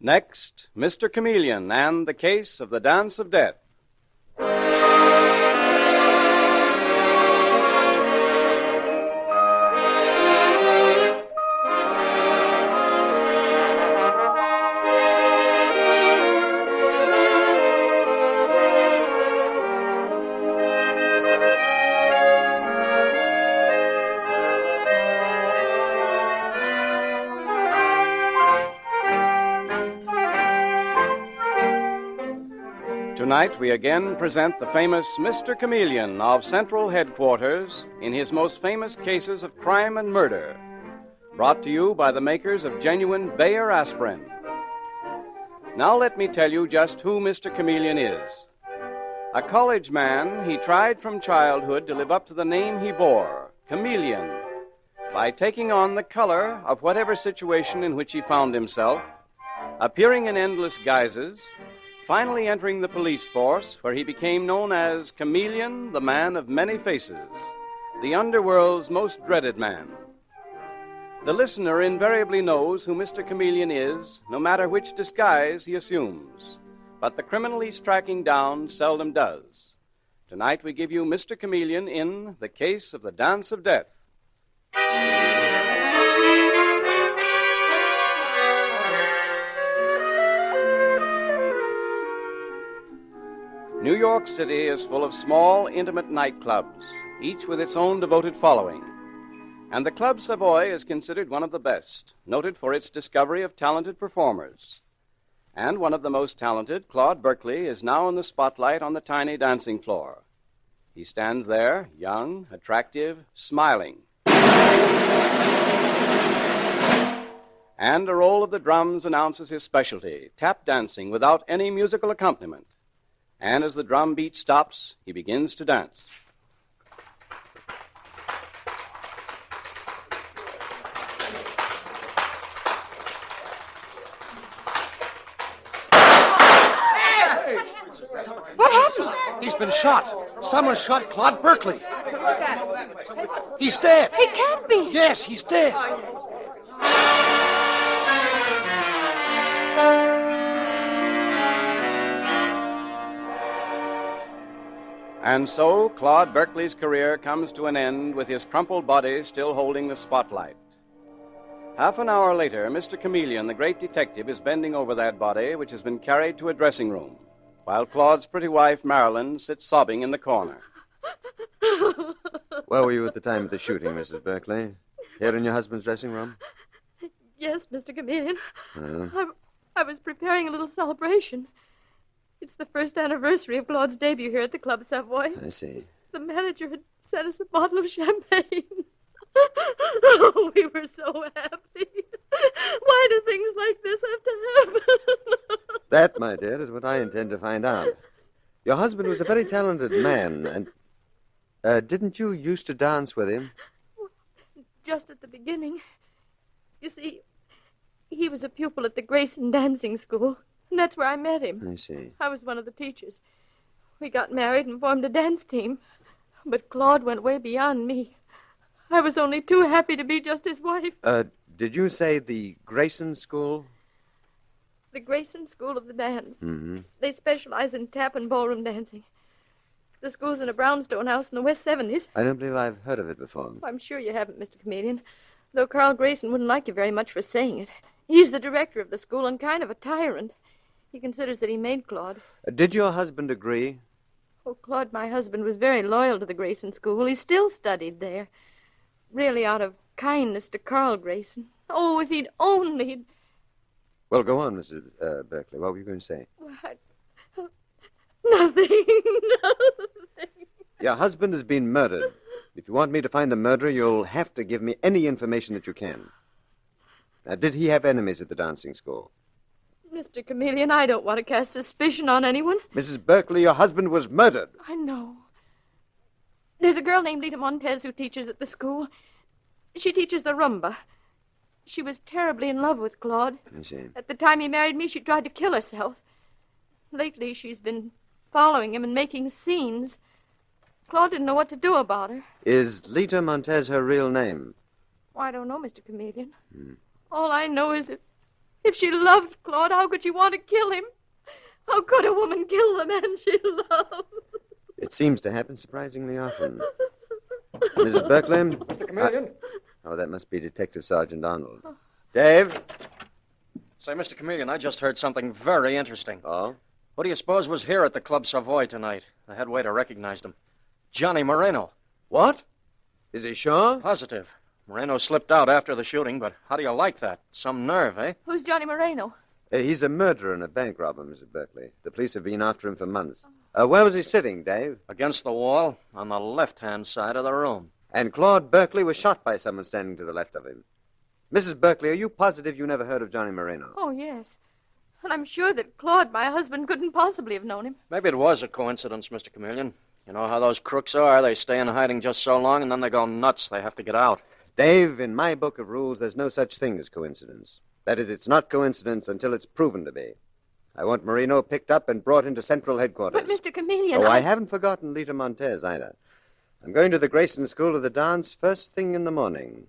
Next, Mr. Chameleon and the Case of the Dance of Death. Tonight, we again present the famous Mr. Chameleon of Central Headquarters in his most famous cases of crime and murder, brought to you by the makers of genuine Bayer aspirin. Now let me tell you just who Mr. Chameleon is. A college man, he tried from childhood to live up to the name he bore, Chameleon, by taking on the color of whatever situation in which he found himself, appearing in endless guises, finally entering the police force, where he became known as Chameleon, the man of many faces, the underworld's most dreaded man. The listener invariably knows who Mr. Chameleon is, no matter which disguise he assumes. But the criminal he's tracking down seldom does. Tonight we give you Mr. Chameleon in The Case of the Dance of Death. New York City is full of small, intimate nightclubs, each with its own devoted following. And the Club Savoy is considered one of the best, noted for its discovery of talented performers. And one of the most talented, Claude Berkeley, is now in the spotlight on the tiny dancing floor. He stands there, young, attractive, smiling. And a roll of the drums announces his specialty, tap dancing without any musical accompaniment. And as the drum beat stops, he begins to dance. What happened? He's been shot. Someone shot Claude Berkeley. He's dead. He can't be. Yes, he's dead. And so, Claude Berkeley's career comes to an end with his crumpled body still holding the spotlight. Half an hour later, Mr. Chameleon, the great detective, is bending over that body, which has been carried to a dressing room, while Claude's pretty wife, Marilyn, sits sobbing in the corner. Where were you at the time of the shooting, Mrs. Berkeley? Here in your husband's dressing room? Yes, Mr. Chameleon. I was preparing a little celebration. It's the first anniversary of Claude's debut here at the Club Savoy. I see. The manager had sent us a bottle of champagne. Oh, we were so happy. Why do things like this have to happen? That, my dear, is what I intend to find out. Your husband was a very talented man, and didn't you used to dance with him? Just at the beginning. You see, he was a pupil at the Grayson Dancing School. And that's where I met him. I see. I was one of the teachers. We got married and formed a dance team. But Claude went way beyond me. I was only too happy to be just his wife. Did you say the Grayson School? The Grayson School of the Dance. Mm-hmm. They specialize in tap and ballroom dancing. The school's in a brownstone house in the West 70s. I don't believe I've heard of it before. I'm sure you haven't, Mr. Chameleon. Though Carl Grayson wouldn't like you very much for saying it. He's the director of the school and kind of a tyrant. He considers that he made Claude. Did your husband agree? Oh, Claude, my husband, was very loyal to the Grayson School. He still studied there. Really out of kindness to Carl Grayson. Oh, if he'd only... Well, go on, Mrs. Berkeley. What were you going to say? Nothing. Your husband has been murdered. If you want me to find the murderer, you'll have to give me any information that you can. Did he have enemies at the dancing school? Mr. Chameleon, I don't want to cast suspicion on anyone. Mrs. Berkeley, your husband was murdered. I know. There's a girl named Lita Montez who teaches at the school. She teaches the rumba. She was terribly in love with Claude. I see. At the time he married me, she tried to kill herself. Lately, she's been following him and making scenes. Claude didn't know what to do about her. Is Lita Montez her real name? Oh, I don't know, Mr. Chameleon. All I know is If she loved Claude, how could she want to kill him? How could a woman kill the man she loved? It seems to happen surprisingly often. Mrs. Berkeley? Mr. Chameleon. Oh, that must be Detective Sergeant Arnold. Dave? Say, Mr. Chameleon, I just heard something very interesting. Oh? What do you suppose was here at the Club Savoy tonight? The head waiter recognized him. Johnny Moreno. What? Is he sure? Positive. Moreno slipped out after the shooting, but how do you like that? Some nerve, eh? Who's Johnny Moreno? He's a murderer and a bank robber, Mrs. Berkeley. The police have been after him for months. Where was he sitting, Dave? Against the wall, on the left-hand side of the room. And Claude Berkeley was shot by someone standing to the left of him. Mrs. Berkeley, are you positive you never heard of Johnny Moreno? Oh, yes. And I'm sure that Claude, my husband, couldn't possibly have known him. Maybe it was a coincidence, Mr. Chameleon. You know how those crooks are? They stay in hiding just so long, and then they go nuts. They have to get out. Dave, in my book of rules, there's no such thing as coincidence. That is, it's not coincidence until it's proven to be. I want Moreno picked up and brought into Central Headquarters. But, Mr. Chameleon, I haven't forgotten Lita Montez, either. I'm going to the Grayson School of the Dance first thing in the morning.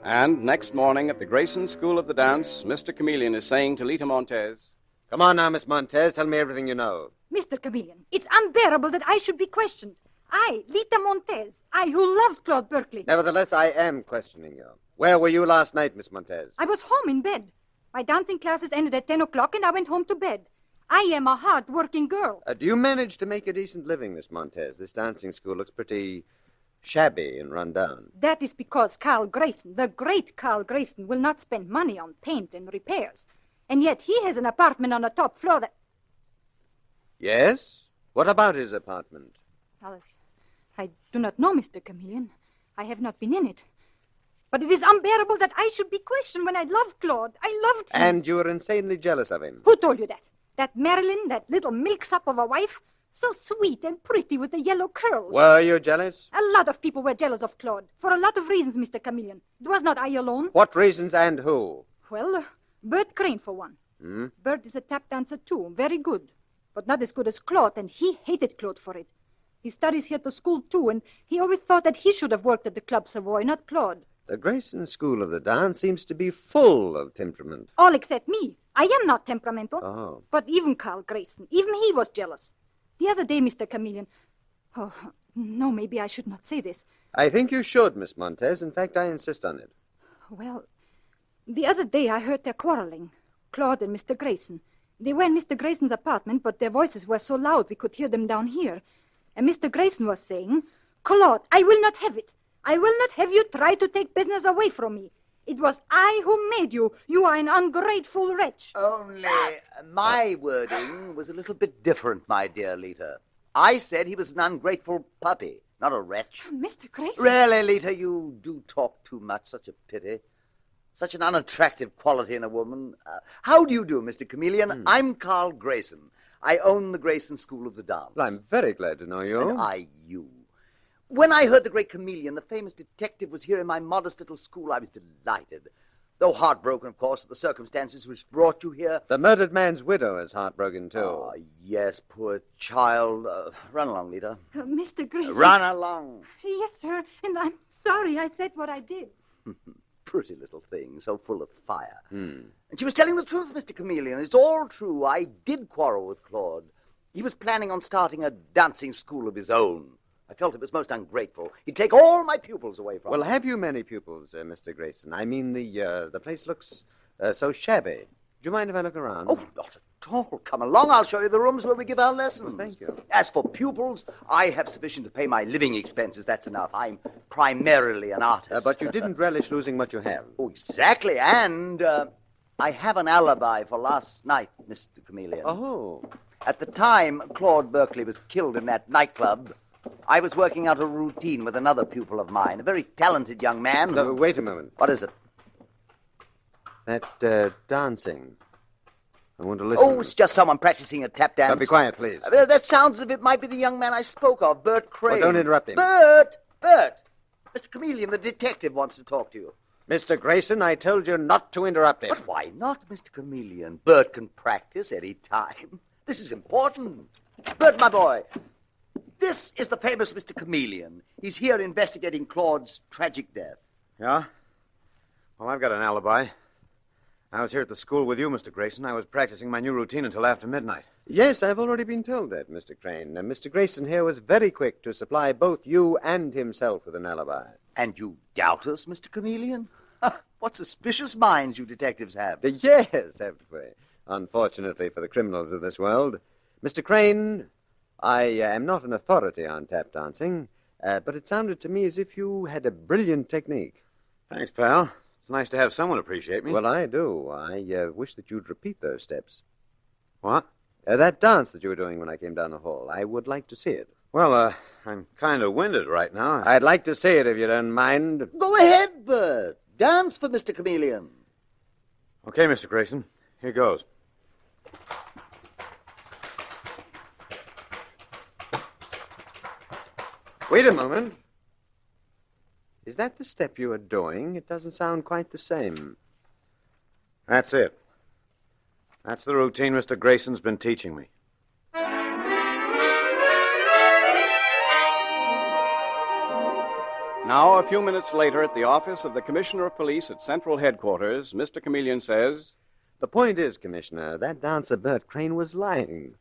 And next morning at the Grayson School of the Dance, Mr. Chameleon is saying to Lita Montez, Come on now, Miss Montez. Tell me everything you know. Mr. Chameleon, it's unbearable that I should be questioned. I, Lita Montez, I who loved Claude Berkeley. Nevertheless, I am questioning you. Where were you last night, Miss Montez? I was home in bed. My dancing classes ended at 10 o'clock and I went home to bed. I am a hard-working girl. Do you manage to make a decent living, Miss Montez? This dancing school looks pretty shabby and run down. That is because Carl Grayson, the great Carl Grayson, will not spend money on paint and repairs. And yet he has an apartment on the top floor that... Yes? What about his apartment? Well, I do not know, Mr. Chameleon. I have not been in it. But it is unbearable that I should be questioned when I loved Claude. I loved him. And you were insanely jealous of him. Who told you that? That Marilyn, that little milksop of a wife? So sweet and pretty with the yellow curls. Were you jealous? A lot of people were jealous of Claude. For a lot of reasons, Mr. Chameleon. It was not I alone. What reasons and who? Well, Bert Crane, for one. Bert is a tap dancer, too. Very good. But not as good as Claude, and he hated Claude for it. He studies here to school, too, and he always thought that he should have worked at the Club Savoy, not Claude. The Grayson School of the Dance seems to be full of temperament. All except me. I am not temperamental. Oh. But even Carl Grayson, even he was jealous. The other day, Mr. Chameleon... Oh, no, maybe I should not say this. I think you should, Miss Montez. In fact, I insist on it. Well, the other day I heard their quarreling. Claude and Mr. Grayson. They were in Mr. Grayson's apartment, but their voices were so loud we could hear them down here. And Mr. Grayson was saying, Claude, I will not have it. I will not have you try to take business away from me. It was I who made you. You are an ungrateful wretch. Only my wording was a little bit different, my dear Lita. I said he was an ungrateful puppy, not a wretch. Mr. Grayson? Really, Lita, you do talk too much. Such a pity. Such an unattractive quality in a woman. How do you do, Mr. Chameleon? I'm Carl Grayson. I own the Grayson School of the Dance. Well, I'm very glad to know you. And you. When I heard the great Chameleon, the famous detective, was here in my modest little school, I was delighted. Though heartbroken, of course, at the circumstances which brought you here. The murdered man's widow is heartbroken, too. Oh, yes, poor child. Run along, Lita. Mr. Grayson. Run along. Yes, sir, and I'm sorry I said what I did. Pretty little thing, so full of fire. And she was telling the truth, Mr. Chameleon. It's all true. I did quarrel with Claude. He was planning on starting a dancing school of his own. I felt it was most ungrateful. He'd take all my pupils away from me. Well, have you many pupils, Mr. Grayson? I mean, the place looks so shabby. Do you mind if I look around? Oh, not at all. Come along. I'll show you the rooms where we give our lessons. Well, thank you. As for pupils, I have sufficient to pay my living expenses. That's enough. I'm primarily an artist. But you didn't relish losing what you have. Oh, exactly. And I have an alibi for last night, Mr. Chameleon. Oh. At the time Claude Berkeley was killed in that nightclub, I was working out a routine with another pupil of mine, a very talented young man. No, wait a moment. What is it? That dancing. I want to listen. Oh, it's just someone practicing a tap dance. Now, be quiet, please. That sounds as if it might be the young man I spoke of, Bert Crane. Well, don't interrupt him. Bert! Mr. Chameleon, the detective, wants to talk to you. Mr. Grayson, I told you not to interrupt him. But why not, Mr. Chameleon? Bert can practice any time. This is important. Bert, my boy, This is the famous Mr. Chameleon. He's here investigating Claude's tragic death. Yeah? Well, I've got an alibi. I was here at the school with you, Mr. Grayson. I was practicing my new routine until after midnight. Yes, I've already been told that, Mr. Crane. Mr. Grayson here was very quick to supply both you and himself with an alibi. And you doubt us, Mr. Chameleon? What suspicious minds you detectives have. Yes, haven't we? Unfortunately for the criminals of this world. Mr. Crane, I am not an authority on tap dancing, but it sounded to me as if you had a brilliant technique. Thanks, pal. It's nice to have someone appreciate me. Well, I do. I wish that you'd repeat those steps. What? That dance that you were doing when I came down the hall. I would like to see it. Well, I'm kind of winded right now. I'd like to see it if you don't mind. Go ahead, Bert. Dance for Mr. Chameleon. Okay, Mr. Grayson. Here goes. Wait a moment. Is that the step you are doing? It doesn't sound quite the same. That's it. That's the routine Mr. Grayson's been teaching me. Now, a few minutes later, at the office of the Commissioner of Police at Central Headquarters, Mr. Chameleon says, The point is, Commissioner, that dancer Bert Crane was lying.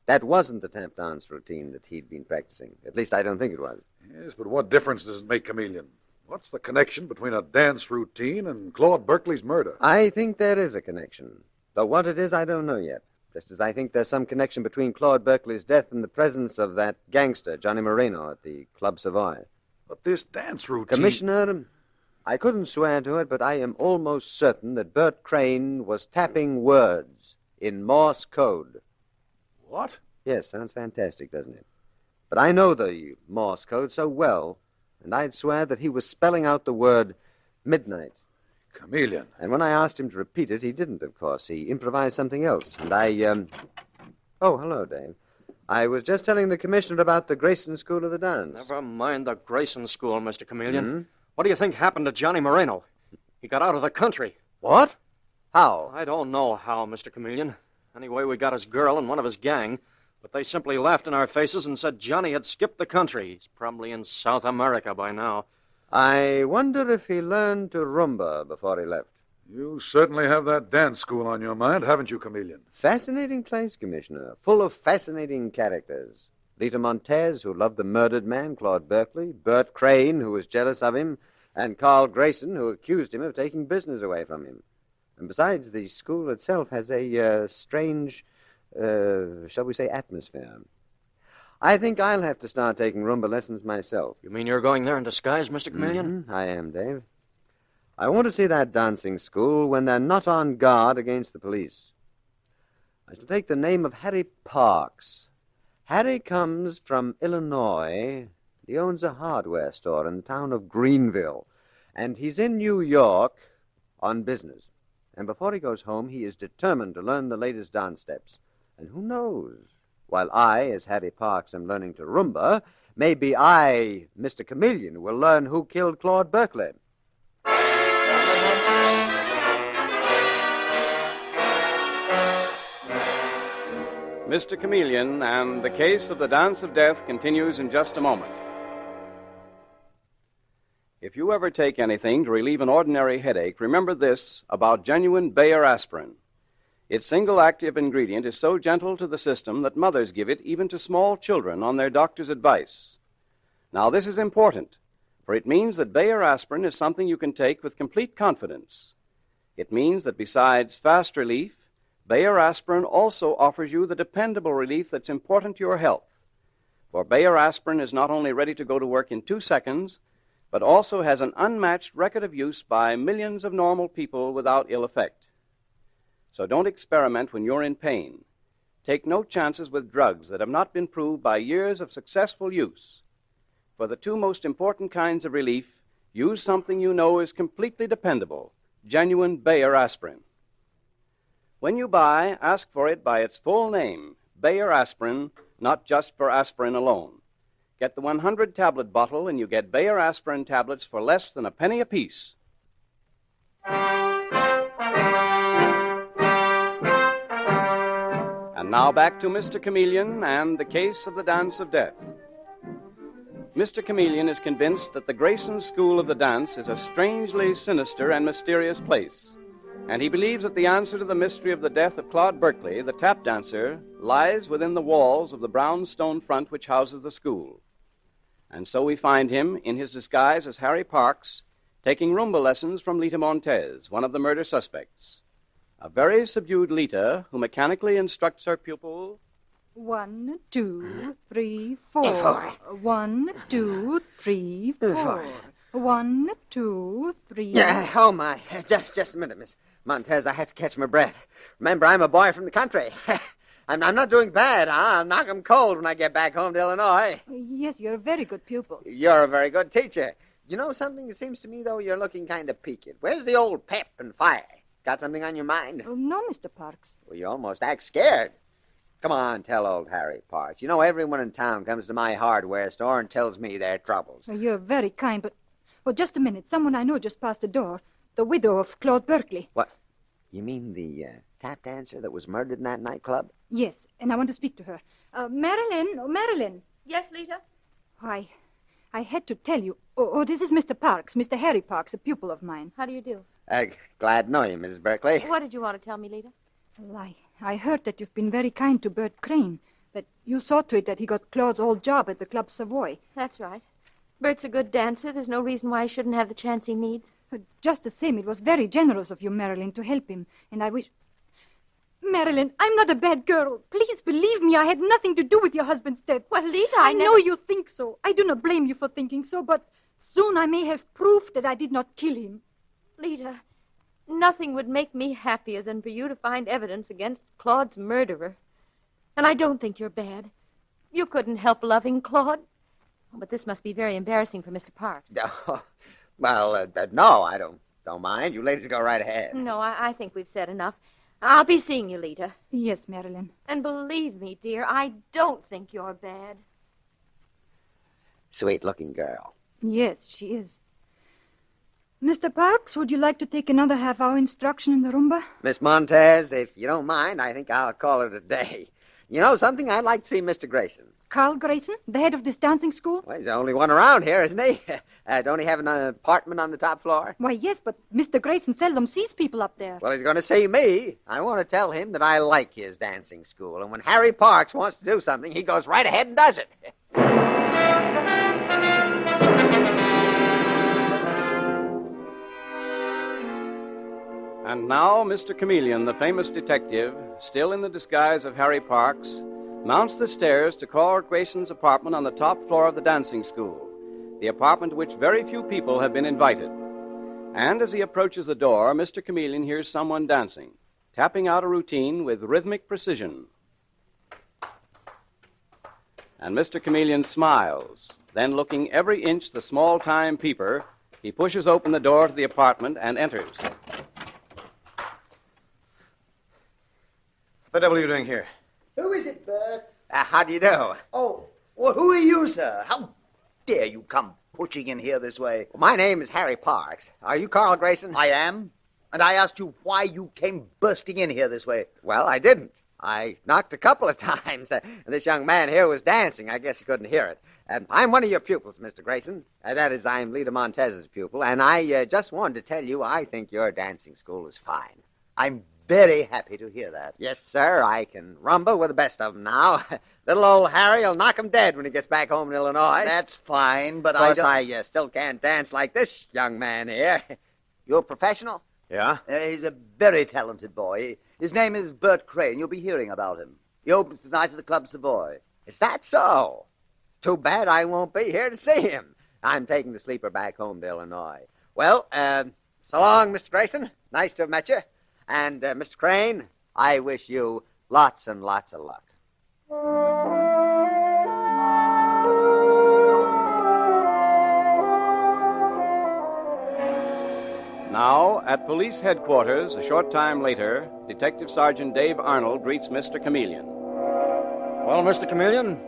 That wasn't the tap dance routine that he'd been practicing. At least I don't think it was. Yes, but what difference does it make, Chameleon? What's the connection between a dance routine and Claude Berkeley's murder? I think there is a connection. Though what it is, I don't know yet. Just as I think there's some connection between Claude Berkeley's death and the presence of that gangster, Johnny Moreno, at the Club Savoy. But this dance routine... Commissioner, I couldn't swear to it, but I am almost certain that Bert Crane was tapping words in Morse code. What? Yes, sounds fantastic, doesn't it? But I know the Morse code so well, and I'd swear that he was spelling out the word midnight. Chameleon. And when I asked him to repeat it, he didn't, of course. He improvised something else. And I. Oh, hello, Dave. I was just telling the commissioner about the Grayson School of the Dance. Never mind the Grayson School, Mr. Chameleon. Hmm? What do you think happened to Johnny Moreno? He got out of the country. What? How? I don't know how, Mr. Chameleon. Anyway, we got his girl and one of his gang, but they simply laughed in our faces and said Johnny had skipped the country. He's probably in South America by now. I wonder if he learned to rumba before he left. You certainly have that dance school on your mind, haven't you, Chameleon? Fascinating place, Commissioner. Full of fascinating characters. Lita Montez, who loved the murdered man, Claude Berkeley. Bert Crane, who was jealous of him. And Carl Grayson, who accused him of taking business away from him. And besides, the school itself has a strange, shall we say, atmosphere. I think I'll have to start taking rumba lessons myself. You mean you're going there in disguise, Mr. Chameleon? I am, Dave. I want to see that dancing school when they're not on guard against the police. I shall take the name of Harry Parks. Harry comes from Illinois. He owns a hardware store in the town of Greenville. And he's in New York on business. And before he goes home, he is determined to learn the latest dance steps. And who knows? While I, as Harry Parks, am learning to rumba, maybe I, Mr. Chameleon, will learn who killed Claude Berkeley. Mr. Chameleon and the case of the Dance of Death continues in just a moment. If you ever take anything to relieve an ordinary headache, remember this about genuine Bayer aspirin. Its single active ingredient is so gentle to the system that mothers give it even to small children on their doctor's advice. Now, this is important, for it means that Bayer aspirin is something you can take with complete confidence. It means that besides fast relief, Bayer aspirin also offers you the dependable relief that's important to your health. For Bayer aspirin is not only ready to go to work in 2 seconds, but also has an unmatched record of use by millions of normal people without ill effect. So don't experiment when you're in pain. Take no chances with drugs that have not been proved by years of successful use. For the 2 most important kinds of relief, use something you know is completely dependable, genuine Bayer aspirin. When you buy, ask for it by its full name, Bayer aspirin, not just for aspirin alone. Get the 100-tablet bottle and you get Bayer aspirin tablets for less than a penny apiece. And now back to Mr. Chameleon and the case of the Dance of Death. Mr. Chameleon is convinced that the Grayson School of the Dance is a strangely sinister and mysterious place, and he believes that the answer to the mystery of the death of Claude Berkeley, the tap dancer, lies within the walls of the brown stone front which houses the school. And so we find him, in his disguise as Harry Parks, taking Roomba lessons from Lita Montez, one of the murder suspects. A very subdued Lita, who mechanically instructs her pupil... 1, 2, 3, 4. 1, 2, 3, 4. 1, 2, 3. Oh, my. Just a minute, Miss Montez. I have to catch my breath. Remember, I'm a boy from the country. I'm not doing bad, huh? I'll knock 'em cold when I get back home to Illinois. Yes, you're a very good pupil. You're a very good teacher. You know something? It seems to me, though, you're looking kind of peaked. Where's the old pep and fire? Got something on your mind? Oh, no, Mr. Parks. Well, you almost act scared. Come on, tell old Harry Parks. You know, everyone in town comes to my hardware store and tells me their troubles. Oh, you're very kind, but... Oh, just a minute. Someone I know just passed the door. The widow of Claude Berkeley. What? You mean the tap dancer that was murdered in that nightclub? Yes, and I want to speak to her. Marilyn. Oh, Marilyn. Yes, Lita? Why, I had to tell you. Oh, this is Mr. Parks, Mr. Harry Parks, a pupil of mine. How do you do? Glad to know you, Mrs. Berkeley. What did you want to tell me, Lita? Well, I heard that you've been very kind to Bert Crane, that you saw to it that he got Claude's old job at the Club Savoy. That's right. Bert's a good dancer. There's no reason why he shouldn't have the chance he needs. Just the same, it was very generous of you, Marilyn, to help him, and I wish... Marilyn, I'm not a bad girl. Please believe me, I had nothing to do with your husband's death. Well, Lita, I know you think so. I do not blame you for thinking so, but soon I may have proof that I did not kill him. Lita, nothing would make me happier than for you to find evidence against Claude's murderer. And I don't think you're bad. You couldn't help loving Claude. Oh, but this must be very embarrassing for Mr. Parks. Well, no, I don't mind. You ladies go right ahead. No, I think we've said enough. I'll be seeing you, Lita. Yes, Marilyn. And believe me, dear, I don't think you're bad. Sweet-looking girl. Yes, she is. Mr. Parks, would you like to take another half-hour instruction in the Roomba? Miss Montez, if you don't mind, I think I'll call it a day. You know something? I'd like to see Mr. Grayson. Carl Grayson, the head of this dancing school? Well, he's the only one around here, isn't he? Don't he have an apartment on the top floor? Why, yes, but Mr. Grayson seldom sees people up there. Well, he's going to see me. I want to tell him that I like his dancing school, and when Harry Parks wants to do something, he goes right ahead and does it. And now, Mr. Chameleon, the famous detective, still in the disguise of Harry Parks, mounts the stairs to Claude Grayson's apartment on the top floor of the dancing school, the apartment to which very few people have been invited. And as he approaches the door, Mr. Chameleon hears someone dancing, tapping out a routine with rhythmic precision. And Mr. Chameleon smiles. Then, looking every inch the small-time peeper, he pushes open the door to the apartment and enters. What the devil are you doing here? Who is it, Bert? How do you do? Oh, well, who are you, sir? How dare you come pushing in here this way? Well, my name is Harry Parks. Are you Carl Grayson? I am. And I asked you why you came bursting in here this way. Well, I didn't. I knocked a couple of times. This young man here was dancing. I guess he couldn't hear it. I'm one of your pupils, Mr. Grayson. That is, I'm Lita Montez's pupil. And I just wanted to tell you I think your dancing school is fine. I'm very happy to hear that. Yes, sir. I can rumba with the best of them now. Little old Harry will knock him dead when he gets back home in Illinois. That's fine, but of course, I still can't dance like this young man here. You a professional? Yeah? He's a very talented boy. His name is Bert Crane. You'll be hearing about him. He opens tonight at the Club Savoy. Is that so? Too bad I won't be here to see him. I'm taking the sleeper back home to Illinois. Well, so long, Mr. Grayson. Nice to have met you. And, Mr. Crane, I wish you lots and lots of luck. Now, at police headquarters, a short time later, Detective Sergeant Dave Arnold greets Mr. Chameleon. Well, Mr. Chameleon,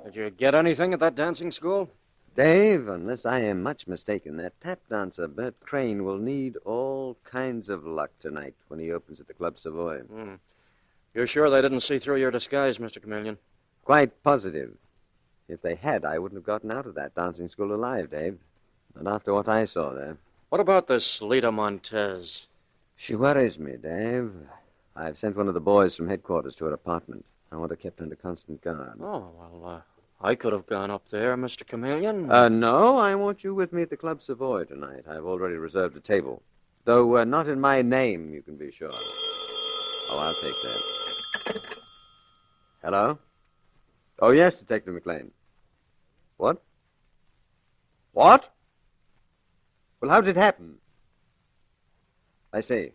did you get anything at that dancing school? Dave, unless I am much mistaken, that tap dancer, Bert Crane, will need all kinds of luck tonight when he opens at the Club Savoy. You're sure they didn't see through your disguise, Mr. Chameleon? Quite positive. If they had, I wouldn't have gotten out of that dancing school alive, Dave. Not after what I saw there. What about this Lita Montez? She worries me, Dave. I've sent one of the boys from headquarters to her apartment. I want her kept under constant guard. Oh, well, I could have gone up there, Mr. Chameleon. No, I want you with me at the Club Savoy tonight. I've already reserved a table. Though not in my name, you can be sure. Oh, I'll take that. Hello? Oh, yes, Detective McLean. What? What? Well, how did it happen? I see.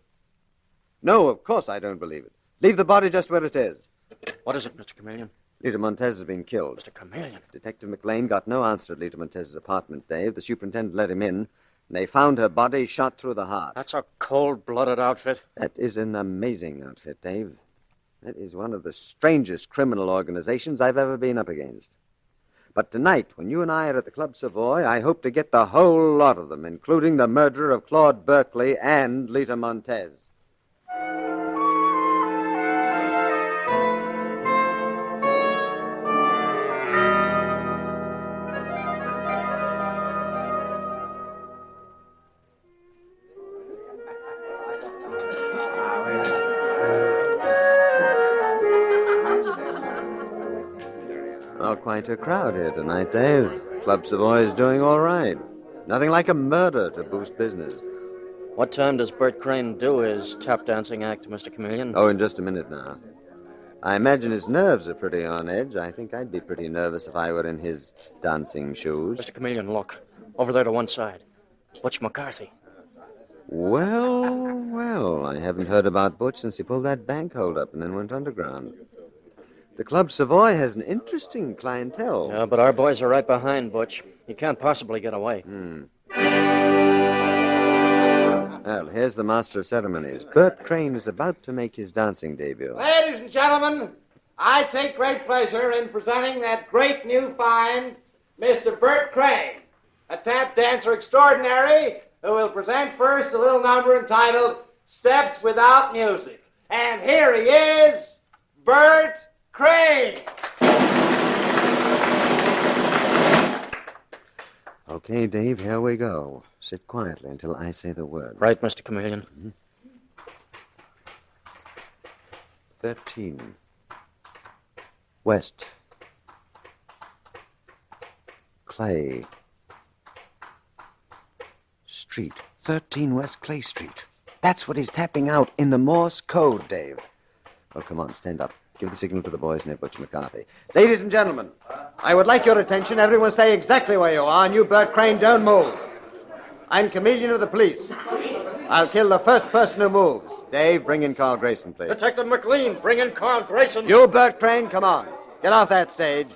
No, of course I don't believe it. Leave the body just where it is. What is it, Mr. Chameleon? Lita Montez has been killed. Mr. Chameleon. Detective McLean got no answer at Lita Montez's apartment, Dave. The superintendent let him in, and they found her body shot through the heart. That's a cold-blooded outfit. That is an amazing outfit, Dave. That is one of the strangest criminal organizations I've ever been up against. But tonight, when you and I are at the Club Savoy, I hope to get the whole lot of them, including the murderer of Claude Berkeley and Lita Montez. Well, quite a crowd here tonight, Dave. Club Savoy is doing all right. Nothing like a murder to boost business. What time does Bert Crane do his tap dancing act, Mr. Chameleon? Oh, in just a minute now. I imagine his nerves are pretty on edge. I think I'd be pretty nervous if I were in his dancing shoes. Mr. Chameleon, look. Over there to one side. Butch McCarthy. Well, I haven't heard about Butch since he pulled that bank hold up and then went underground. The Club Savoy has an interesting clientele. Yeah, but our boys are right behind Butch. He can't possibly get away. Well, here's the master of ceremonies. Bert Crane is about to make his dancing debut. Ladies and gentlemen, I take great pleasure in presenting that great new find, Mr. Bert Crane, a tap dancer extraordinary who will present first a little number entitled Steps Without Music. And here he is, Bert Crane. Okay, Dave, here we go. Sit quietly until I say the word. Right, Mr. Chameleon. 13. West. Clay. Street. 13 West Clay Street. That's what he's tapping out in the Morse code, Dave. Oh, come on, stand up. Give the signal to the boys near Butch McCarthy. Ladies and gentlemen, I would like your attention. Everyone stay exactly where you are, and you, Bert Crane, don't move. I'm Chameleon of the police. I'll kill the first person who moves. Dave, bring in Carl Grayson, please. Detective McLean, bring in Carl Grayson. You, Bert Crane, come on. Get off that stage.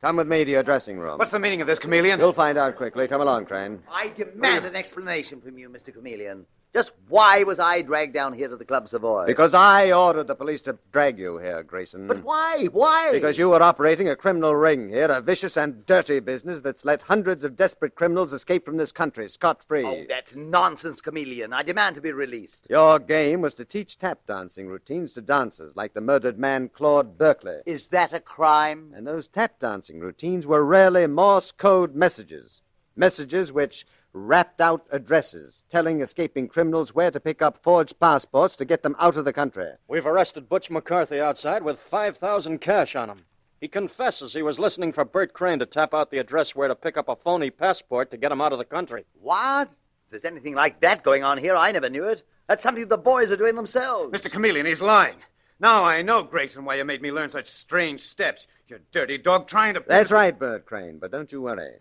Come with me to your dressing room. What's the meaning of this, Chameleon? You'll find out quickly. Come along, Crane. I demand an explanation from you, Mr. Chameleon. Just why was I dragged down here to the Club Savoy? Because I ordered the police to drag you here, Grayson. But why? Why? Because you were operating a criminal ring here, a vicious and dirty business that's let hundreds of desperate criminals escape from this country scot-free. Oh, that's nonsense, Chameleon. I demand to be released. Your game was to teach tap dancing routines to dancers like the murdered man Claude Berkeley. Is that a crime? And those tap dancing routines were rarely Morse code messages. Messages which rapped out addresses, telling escaping criminals where to pick up forged passports to get them out of the country. We've arrested Butch McCarthy outside with $5,000 cash on him. He confesses he was listening for Bert Crane to tap out the address where to pick up a phony passport to get him out of the country. What? If there's anything like that going on here, I never knew it. That's something the boys are doing themselves. Mr. Chameleon, he's lying. Now I know, Grayson, why you made me learn such strange steps. You dirty dog trying to... That's right, Bert Crane, but don't you worry.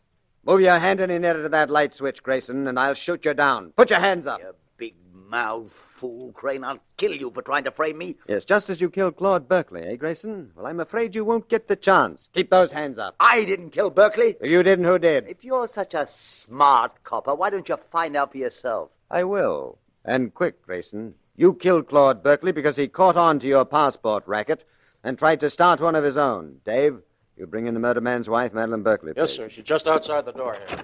Move your hand any nearer to that light switch, Grayson, and I'll shoot you down. Put your hands up. You big-mouthed fool, Crane. I'll kill you for trying to frame me. Yes, just as you killed Claude Berkeley, eh, Grayson? Well, I'm afraid you won't get the chance. Keep those hands up. I didn't kill Berkeley. You didn't, who did? If you're such a smart copper, why don't you find out for yourself? I will. And quick, Grayson. You killed Claude Berkeley because he caught on to your passport racket and tried to start one of his own. Dave, you bring in the murder man's wife, Madeline Berkeley, please. Yes, sir. She's just outside the door here.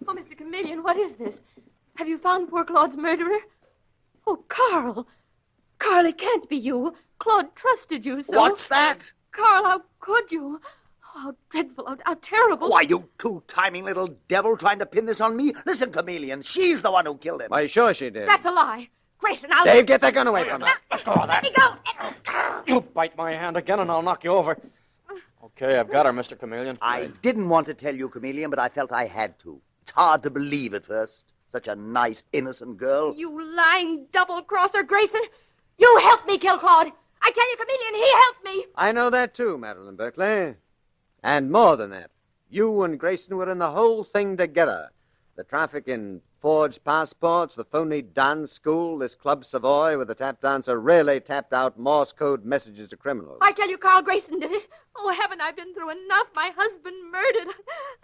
Oh, Mr. Chameleon, what is this? Have you found poor Claude's murderer? Oh, Carl. Carl, it can't be you. Claude trusted you, so... What's that? Carl, how could you? how dreadful, how terrible. Why, you two-timing little devil trying to pin this on me? Listen, Chameleon, she's the one who killed him. Why, sure she did. That's a lie. Grayson, I'll... Dave, get that gun away from her. Let me go. You bite my hand again and I'll knock you over. Okay, I've got her, Mr. Chameleon. I didn't want to tell you, Chameleon, but I felt I had to. It's hard to believe at first. Such a nice, innocent girl. You lying double-crosser, Grayson. You helped me kill Claude. I tell you, Chameleon, he helped me. I know that too, Madeline Berkeley. And more than that, you and Grayson were in the whole thing together. The traffic in forged passports, the phony dance school, this Club Savoy with the tap dancer really tapped out Morse code messages to criminals. I tell you, Carl Grayson did it. Oh, haven't I been through enough? My husband murdered.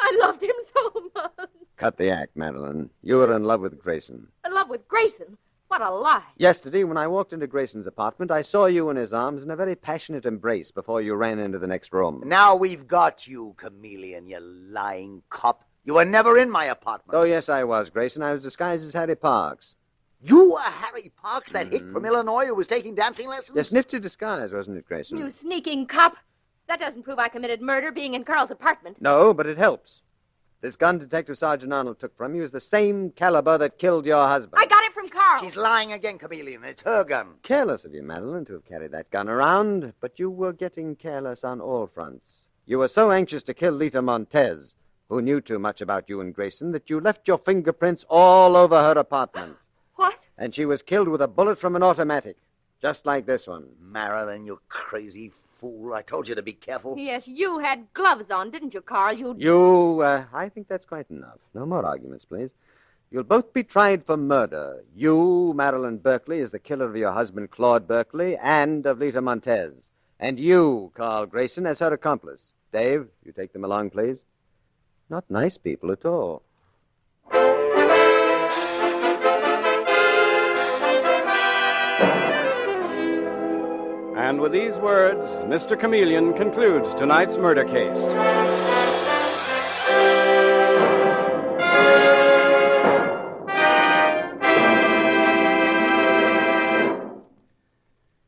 I loved him so much. Cut the act, Madeline. You were in love with Grayson. In love with Grayson? What a lie. Yesterday, when I walked into Grayson's apartment, I saw you in his arms in a very passionate embrace before you ran into the next room. Now we've got you, Chameleon, you lying cop. You were never in my apartment. Oh, yes, I was, Grayson. I was disguised as Harry Parks. You were Harry Parks, that hick from Illinois who was taking dancing lessons? Yes, nifty disguise, wasn't it, Grayson? You sneaking cop. That doesn't prove I committed murder being in Carl's apartment. No, but it helps. This gun Detective Sergeant Arnold took from you is the same caliber that killed your husband. I got it from Carl. She's lying again, Chameleon. It's her gun. Careless of you, Madeline, to have carried that gun around, but you were getting careless on all fronts. You were so anxious to kill Lita Montez, who knew too much about you and Grayson, that you left your fingerprints all over her apartment. What? And she was killed with a bullet from an automatic, just like this one. Marilyn, you crazy fool. I told you to be careful. Yes, you had gloves on, didn't you, Carl? I think that's quite enough. No more arguments, please. You'll both be tried for murder. You, Marilyn Berkeley, is the killer of your husband, Claude Berkeley, and of Lita Montez. And you, Carl Grayson, as her accomplice. Dave, you take them along, please. Not nice people at all. And with these words, Mr. Chameleon concludes tonight's murder case.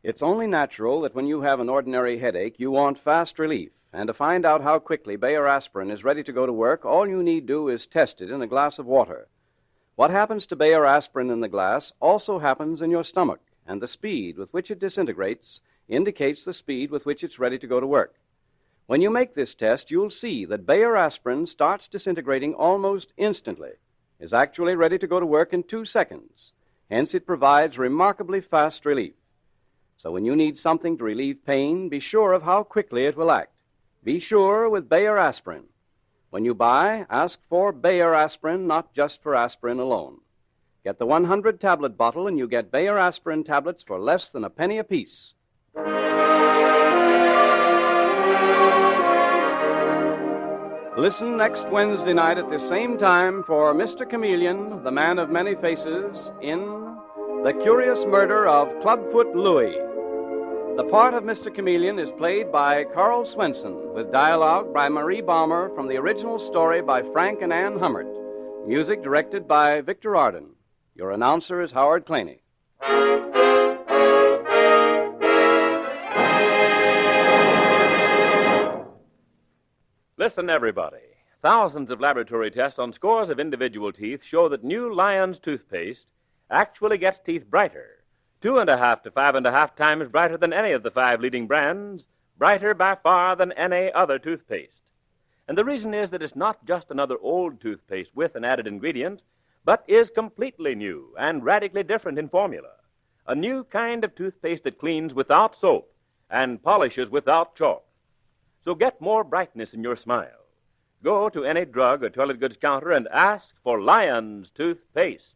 It's only natural that when you have an ordinary headache, you want fast relief. And to find out how quickly Bayer aspirin is ready to go to work, all you need do is test it in a glass of water. What happens to Bayer aspirin in the glass also happens in your stomach, and the speed with which it disintegrates indicates the speed with which it's ready to go to work. When you make this test, you'll see that Bayer aspirin starts disintegrating almost instantly, is actually ready to go to work in 2 seconds. Hence, it provides remarkably fast relief. So when you need something to relieve pain, be sure of how quickly it will act. Be sure with Bayer aspirin. When you buy, ask for Bayer aspirin, not just for aspirin alone. Get the 100-tablet bottle, and you get Bayer aspirin tablets for less than a penny apiece. Listen next Wednesday night at this same time for Mr. Chameleon, the man of many faces, in The Curious Murder of Clubfoot Louie. The part of Mr. Chameleon is played by Carl Swenson, with dialogue by Marie Baumer from the original story by Frank and Ann Hummert. Music directed by Victor Arden. Your announcer is Howard Claney. Listen, everybody. Thousands of laboratory tests on scores of individual teeth show that new Lion's toothpaste actually gets teeth brighter. 2.5 to 5.5 times brighter than any of the 5 leading brands, brighter by far than any other toothpaste. And the reason is that it's not just another old toothpaste with an added ingredient, but is completely new and radically different in formula. A new kind of toothpaste that cleans without soap and polishes without chalk. So get more brightness in your smile. Go to any drug or toilet goods counter and ask for Lion's toothpaste.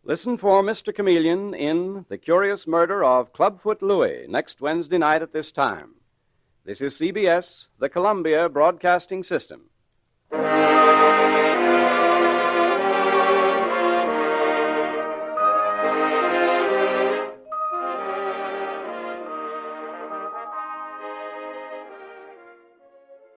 Listen for Mr. Chameleon in The Curious Murder of Clubfoot Louie next Wednesday night at this time. This is CBS, the Columbia Broadcasting System.